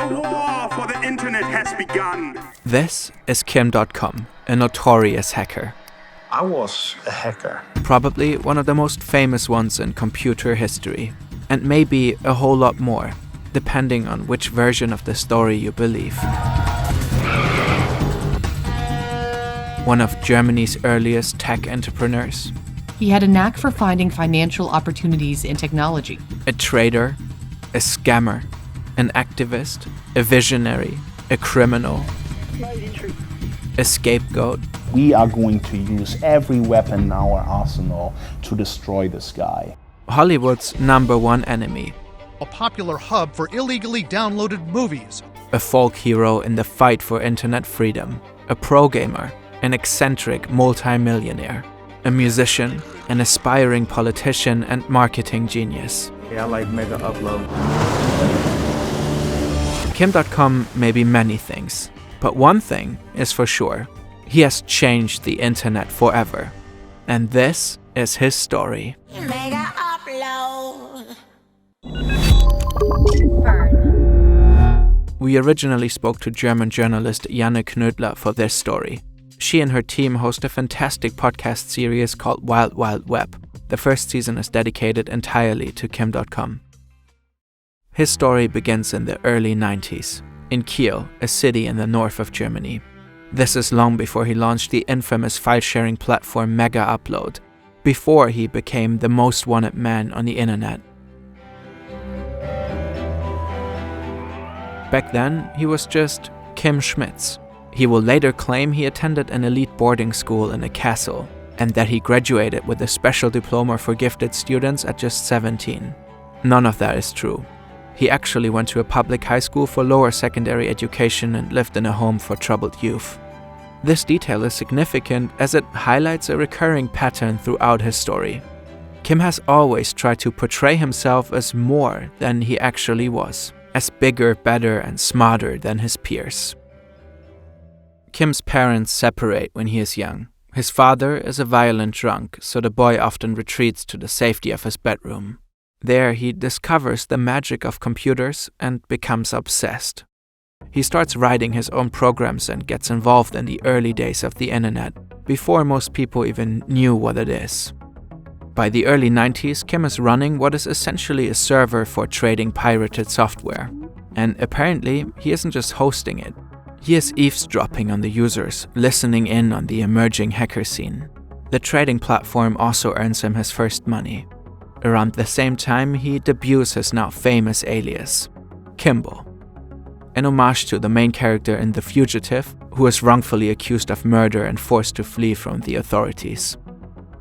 war for the internet has begun. This is Kim Dotcom, a notorious hacker. I was a hacker. Probably one of the most famous ones in computer history, and maybe a whole lot more, depending on which version of the story you believe. One of Germany's earliest tech entrepreneurs. He had a knack for finding financial opportunities in technology. A trader, a scammer, an activist, a visionary, a criminal, a scapegoat. We are going to use every weapon in our arsenal to destroy this guy. Hollywood's #1 enemy. A popular hub for illegally downloaded movies. A folk hero in the fight for internet freedom. A pro gamer, an eccentric multi-millionaire. A musician, an aspiring politician and marketing genius. Yeah, I like mega upload. Kim Dotcom may be many things, but one thing is for sure. He has changed the internet forever. And this is his story. Mega upload. We originally spoke to German journalist Janne Knödler for this story. She and her team host a fantastic podcast series called Wild Wild Web. The first season is dedicated entirely to Kim Dotcom. His story begins in the early 90s, in Kiel, a city in the north of Germany. This is long before he launched the infamous file-sharing platform Mega Upload, before he became the most wanted man on the internet. Back then, he was just Kim Schmitz. He will later claim he attended an elite boarding school in a castle, and that he graduated with a special diploma for gifted students at just 17. None of that is true. He actually went to a public high school for lower secondary education and lived in a home for troubled youth. This detail is significant as it highlights a recurring pattern throughout his story. Kim has always tried to portray himself as more than he actually was, as bigger, better, and smarter than his peers. Kim's parents separate when he is young. His father is a violent drunk, so the boy often retreats to the safety of his bedroom. There he discovers the magic of computers and becomes obsessed. He starts writing his own programs and gets involved in the early days of the internet, before most people even knew what it is. By the early 90s, Kim is running what is essentially a server for trading pirated software. And apparently, he isn't just hosting it. He is eavesdropping on the users, listening in on the emerging hacker scene. The trading platform also earns him his first money. Around the same time, he debuts his now famous alias, Kimbo, an homage to the main character in The Fugitive, who is wrongfully accused of murder and forced to flee from the authorities.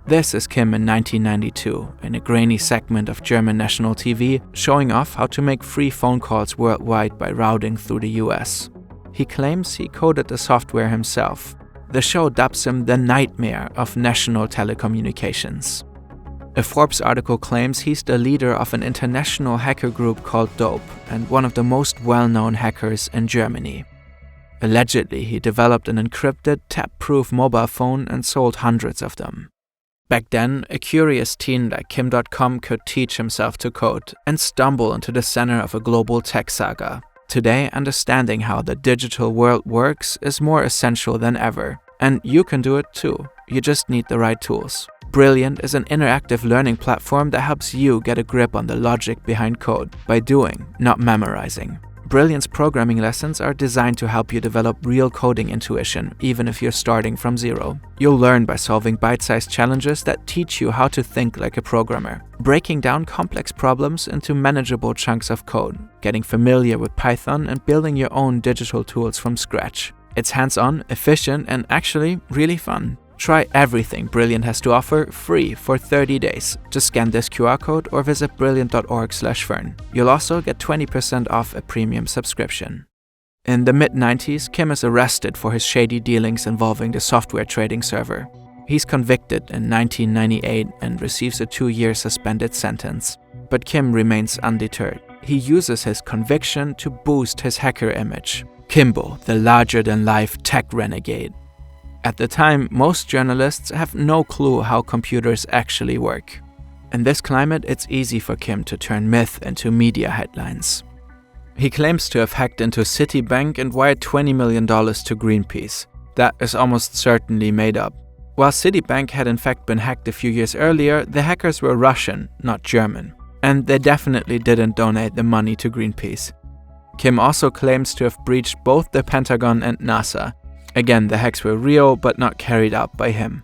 This is Kim in 1992, in a grainy segment of German national TV, showing off how to make free phone calls worldwide by routing through the US. He claims he coded the software himself. The show dubs him the nightmare of national telecommunications. A Forbes article claims he's the leader of an international hacker group called Dope and one of the most well-known hackers in Germany. Allegedly, he developed an encrypted, tap-proof mobile phone and sold hundreds of them. Back then, a curious teen like Kim Dotcom could teach himself to code and stumble into the center of a global tech saga. Today, understanding how the digital world works is more essential than ever. And you can do it too. You just need the right tools. Brilliant is an interactive learning platform that helps you get a grip on the logic behind code by doing, not memorizing. Brilliant's programming lessons are designed to help you develop real coding intuition, even if you're starting from zero. You'll learn by solving bite-sized challenges that teach you how to think like a programmer, breaking down complex problems into manageable chunks of code, getting familiar with Python, and building your own digital tools from scratch. It's hands-on, efficient, and actually really fun. Try everything Brilliant has to offer free for 30 days. Just scan this QR code or visit brilliant.org/fern. You'll also get 20% off a premium subscription. In the mid-90s, Kim is arrested for his shady dealings involving the software trading server. He's convicted in 1998 and receives a 2-year suspended sentence. But Kim remains undeterred. He uses his conviction to boost his hacker image. Kimbo, the larger-than-life tech renegade. At the time, most journalists have no clue how computers actually work. In this climate, it's easy for Kim to turn myth into media headlines. He claims to have hacked into Citibank and wired $20 million to Greenpeace. That is almost certainly made up. While Citibank had in fact been hacked a few years earlier, the hackers were Russian, not German. And they definitely didn't donate the money to Greenpeace. Kim also claims to have breached both the Pentagon and NASA. Again, the hacks were real, but not carried out by him.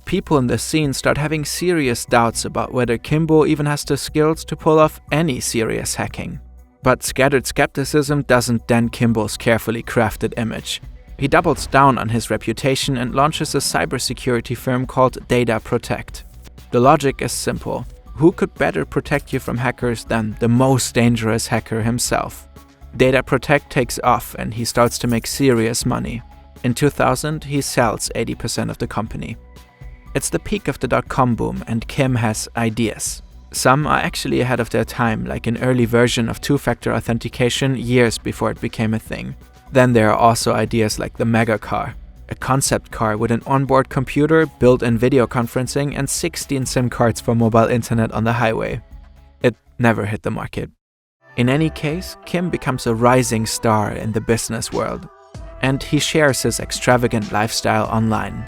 People in the scene start having serious doubts about whether Kimbo even has the skills to pull off any serious hacking. But scattered skepticism doesn't dent Kimbo's carefully crafted image. He doubles down on his reputation and launches a cybersecurity firm called Data Protect. The logic is simple. Who could better protect you from hackers than the most dangerous hacker himself? Data Protect takes off and he starts to make serious money. In 2000, he sells 80% of the company. It's the peak of the dot-com boom and Kim has ideas. Some are actually ahead of their time, like an early version of two-factor authentication years before it became a thing. Then there are also ideas like the Mega Car, a concept car with an onboard computer, built-in video conferencing, and 16 SIM cards for mobile internet on the highway. It never hit the market. In any case, Kim becomes a rising star in the business world, and he shares his extravagant lifestyle online.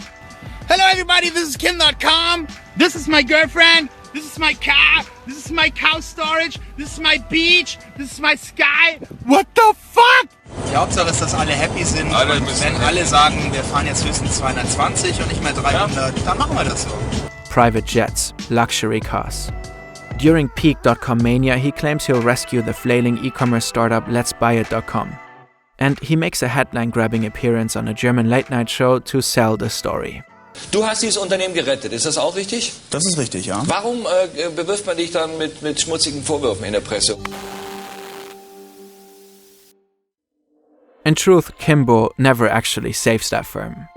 Hello everybody, this is Kim Dotcom. This is my girlfriend. This is my car. This is my cow storage. This is my beach. This is my sky. What the fuck? Die Hauptsache ist, dass alle happy sind. Und wenn alle sagen, wir fahren jetzt höchstens 220 und nicht mehr 300, dann machen wir das so. Private jets, luxury cars. During peak dot-com mania, he claims he'll rescue the flailing e-commerce startup letsbuyit.com. And he makes a headline-grabbing appearance on a German late-night show to sell the story. Du hast dieses Unternehmen gerettet, ist das auch richtig? Das ist richtig, ja. Warum bewirft man dich dann mit schmutzigen Vorwürfen in der Presse? In truth, Kimbo never actually saves that firm.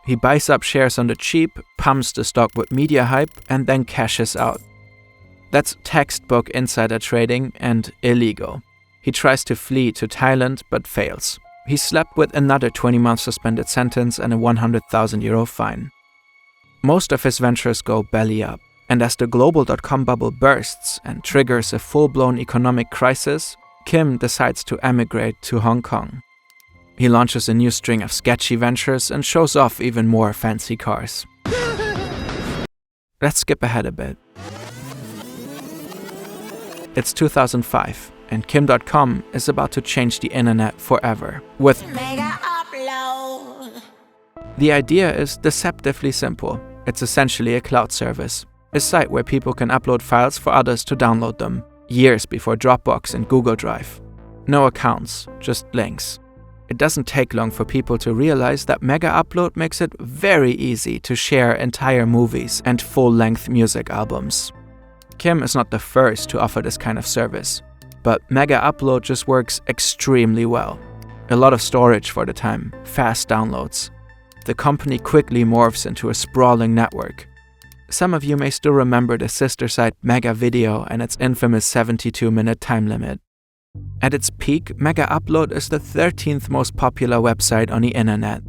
He buys up shares on the cheap, pumps the stock with media hype, and then cashes out. That's textbook insider trading and illegal. He tries to flee to Thailand but fails. He slept with another 20-month suspended sentence and a €100,000 fine. Most of his ventures go belly up, and as the global dot-com bubble bursts and triggers a full-blown economic crisis, Kim decides to emigrate to Hong Kong. He launches a new string of sketchy ventures and shows off even more fancy cars. Let's skip ahead a bit. It's 2005. And Kim Dotcom is about to change the internet forever with Mega upload. The idea is deceptively simple. It's essentially a cloud service, a site where people can upload files for others to download them, years before Dropbox and Google Drive. No accounts, just links. It doesn't take long for people to realize that Mega Upload makes it very easy to share entire movies and full-length music albums. Kim is not the first to offer this kind of service. But Mega Upload just works extremely well. A lot of storage for the time, fast downloads. The company quickly morphs into a sprawling network. Some of you may still remember the sister site Mega Video and its infamous 72-minute time limit. At its peak, Mega Upload is the 13th most popular website on the internet.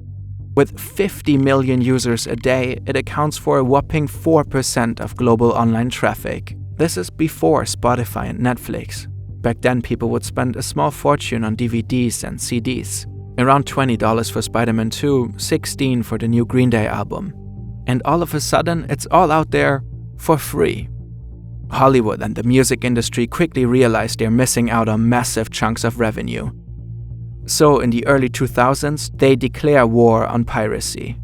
With 50 million users a day, it accounts for a whopping 4% of global online traffic. This is before Spotify and Netflix. Back then, people would spend a small fortune on DVDs and CDs. Around $20 for Spider-Man 2, $16 for the new Green Day album. And all of a sudden, it's all out there for free. Hollywood and the music industry quickly realized they're missing out on massive chunks of revenue. So in the early 2000s, they declare war on piracy.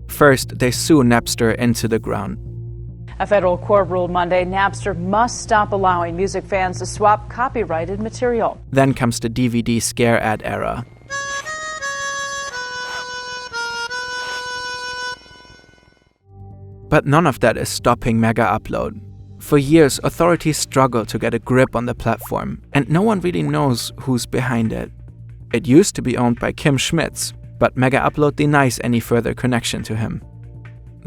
First, they sue Napster into the ground. A federal court ruled Monday Napster must stop allowing music fans to swap copyrighted material. Then comes the DVD scare ad era. But none of that is stopping Mega Upload. For years, authorities struggle to get a grip on the platform, and no one really knows who's behind it. It used to be owned by Kim Schmitz, but Mega Upload denies any further connection to him.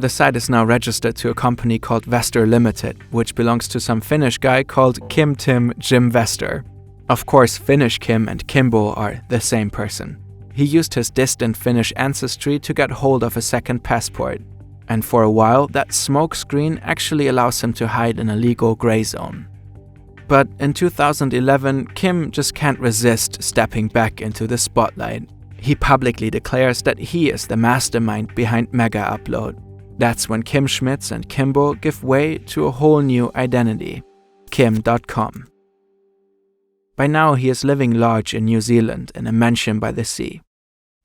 The site is now registered to a company called Vester Limited, which belongs to some Finnish guy called Kim Tim Jim Vester. Of course, Finnish Kim and Kimbo are the same person. He used his distant Finnish ancestry to get hold of a second passport. And for a while, that smokescreen actually allows him to hide in a legal gray zone. But in 2011, Kim just can't resist stepping back into the spotlight. He publicly declares that he is the mastermind behind Mega Upload. That's when Kim Schmitz and Kimbo give way to a whole new identity, Kim.com. By now, he is living large in New Zealand in a mansion by the sea.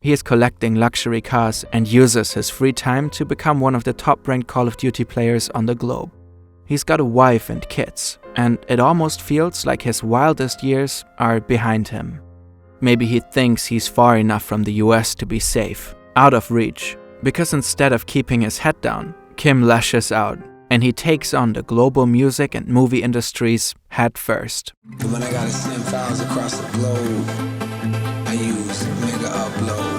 He is collecting luxury cars and uses his free time to become one of the top-ranked Call of Duty players on the globe. He's got a wife and kids, and it almost feels like his wildest years are behind him. Maybe he thinks he's far enough from the US to be safe, out of reach, because instead of keeping his head down, Kim lashes out, and he takes on the global music and movie industries head first. When I gotta send files across the globe, I use Mega Upload.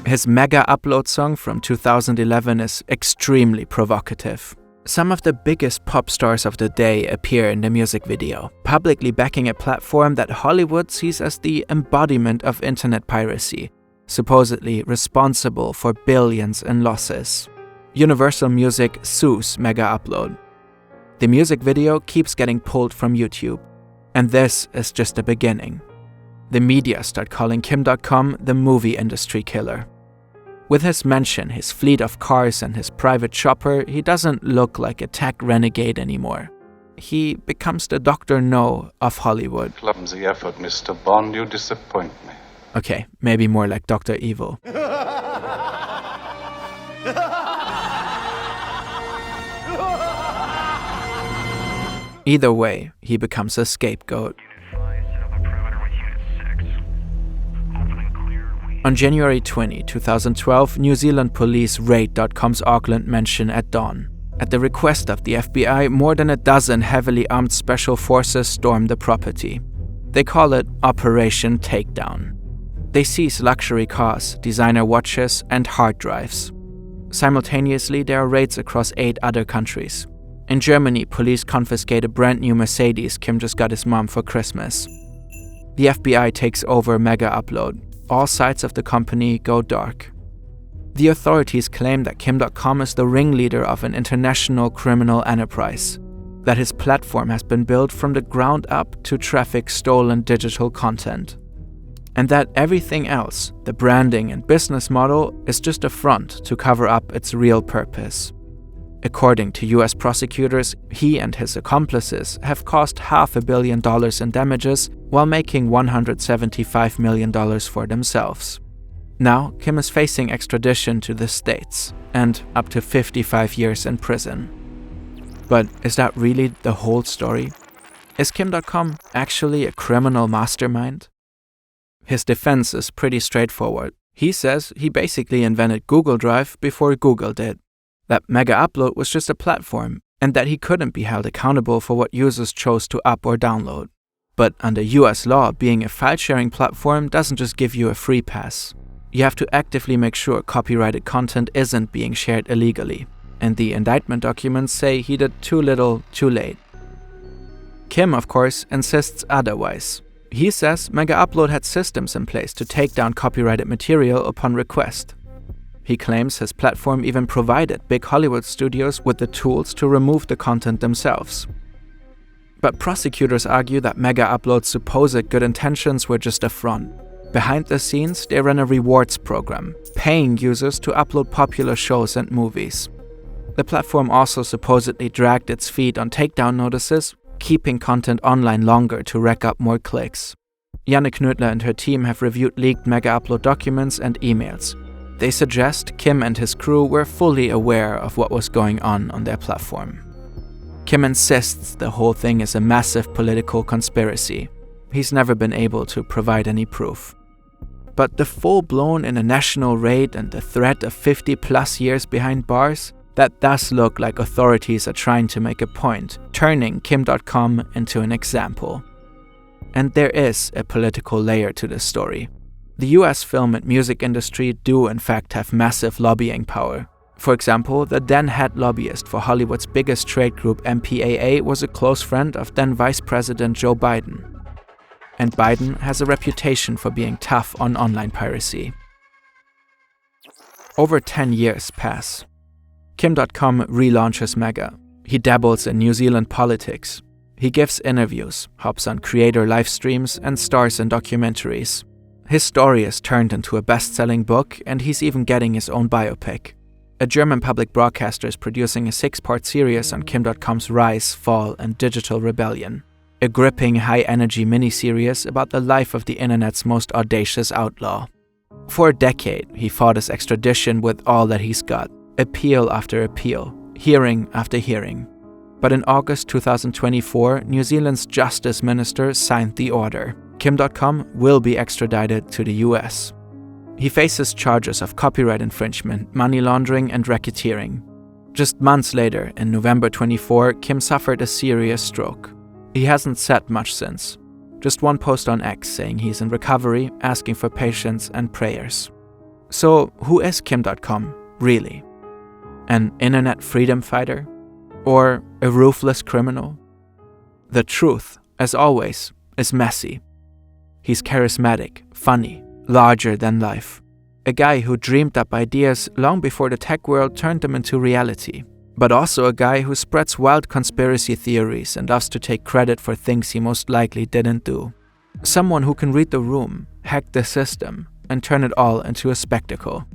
His Mega Upload song from 2011 is extremely provocative. Some of the biggest pop stars of the day appear in the music video, publicly backing a platform that Hollywood sees as the embodiment of internet piracy, supposedly responsible for billions in losses. Universal Music sues Mega Upload. The music video keeps getting pulled from YouTube, and this is just the beginning. The media start calling Kim Dotcom the movie industry killer. With his mansion, his fleet of cars, and his private chopper, he doesn't look like a tech renegade anymore. He becomes the Dr. No of Hollywood. Clumsy effort, Mr. Bond, you disappoint me. Okay, maybe more like Dr. Evil. Either way, he becomes a scapegoat. On January 20, 2012, New Zealand police raid Dotcom's Auckland mansion at dawn. At the request of the FBI, more than a dozen heavily armed special forces storm the property. They call it Operation Takedown. They seize luxury cars, designer watches, and hard drives. Simultaneously, there are raids across 8 other countries. In Germany, police confiscate a brand new Mercedes Kim just got his mom for Christmas. The FBI takes over Mega Upload. All sides of the company go dark. The authorities claim that Kim Dotcom is the ringleader of an international criminal enterprise, that his platform has been built from the ground up to traffic stolen digital content, and that everything else, the branding and business model, is just a front to cover up its real purpose. According to US prosecutors, he and his accomplices have caused $500 million in damages while making $175 million for themselves. Now, Kim is facing extradition to the States and up to 55 years in prison. But is that really the whole story? Is Kim Dotcom actually a criminal mastermind? His defense is pretty straightforward. He says he basically invented Google Drive before Google did, that Mega Upload was just a platform, and that he couldn't be held accountable for what users chose to up or download. But under US law, being a file-sharing platform doesn't just give you a free pass. You have to actively make sure copyrighted content isn't being shared illegally, and the indictment documents say he did too little, too late. Kim, of course, insists otherwise. He says Mega Upload had systems in place to take down copyrighted material upon request. He claims his platform even provided big Hollywood studios with the tools to remove the content themselves. But prosecutors argue that Mega Upload's supposed good intentions were just a front. Behind the scenes, they ran a rewards program, paying users to upload popular shows and movies. The platform also supposedly dragged its feet on takedown notices, keeping content online longer to rack up more clicks. Janne Knödler and her team have reviewed leaked Mega Upload documents and emails. They suggest Kim and his crew were fully aware of what was going on their platform. Kim insists the whole thing is a massive political conspiracy. He's never been able to provide any proof. But the full-blown international raid and the threat of 50+ years behind bars, that does look like authorities are trying to make a point, turning Kim Dotcom into an example. And there is a political layer to this story. The US film and music industry do in fact have massive lobbying power. For example, the then head lobbyist for Hollywood's biggest trade group MPAA was a close friend of then Vice President Joe Biden. And Biden has a reputation for being tough on online piracy. Over 10 years pass. Kim Dotcom relaunches Mega. He dabbles in New Zealand politics. He gives interviews, hops on creator live streams, and stars in documentaries. His story is turned into a best-selling book, and he's even getting his own biopic. A German public broadcaster is producing a 6-part series on Kim Dotcom's rise, fall, and digital rebellion. A gripping, high-energy miniseries about the life of the internet's most audacious outlaw. For a decade, he fought his extradition with all that he's got, appeal after appeal, hearing after hearing. But in August 2024, New Zealand's Justice Minister signed the order. Kim Dotcom will be extradited to the US. He faces charges of copyright infringement, money laundering, and racketeering. Just months later, in November 24, Kim suffered a serious stroke. He hasn't said much since. Just one post on X saying he's in recovery, asking for patience and prayers. So, who is Kim Dotcom, really? An internet freedom fighter? Or a ruthless criminal? The truth, as always, is messy. He's charismatic, funny, larger than life. A guy who dreamed up ideas long before the tech world turned them into reality. But also a guy who spreads wild conspiracy theories and loves to take credit for things he most likely didn't do. Someone who can read the room, hack the system, and turn it all into a spectacle.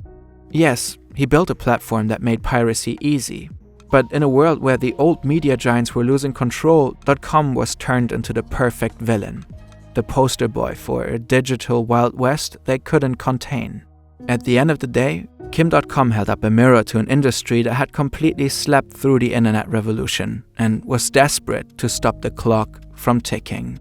Yes, he built a platform that made piracy easy. But in a world where the old media giants were losing control, .com was turned into the perfect villain. The poster boy for a digital Wild West they couldn't contain. At the end of the day, Kim Dotcom held up a mirror to an industry that had completely slept through the internet revolution and was desperate to stop the clock from ticking.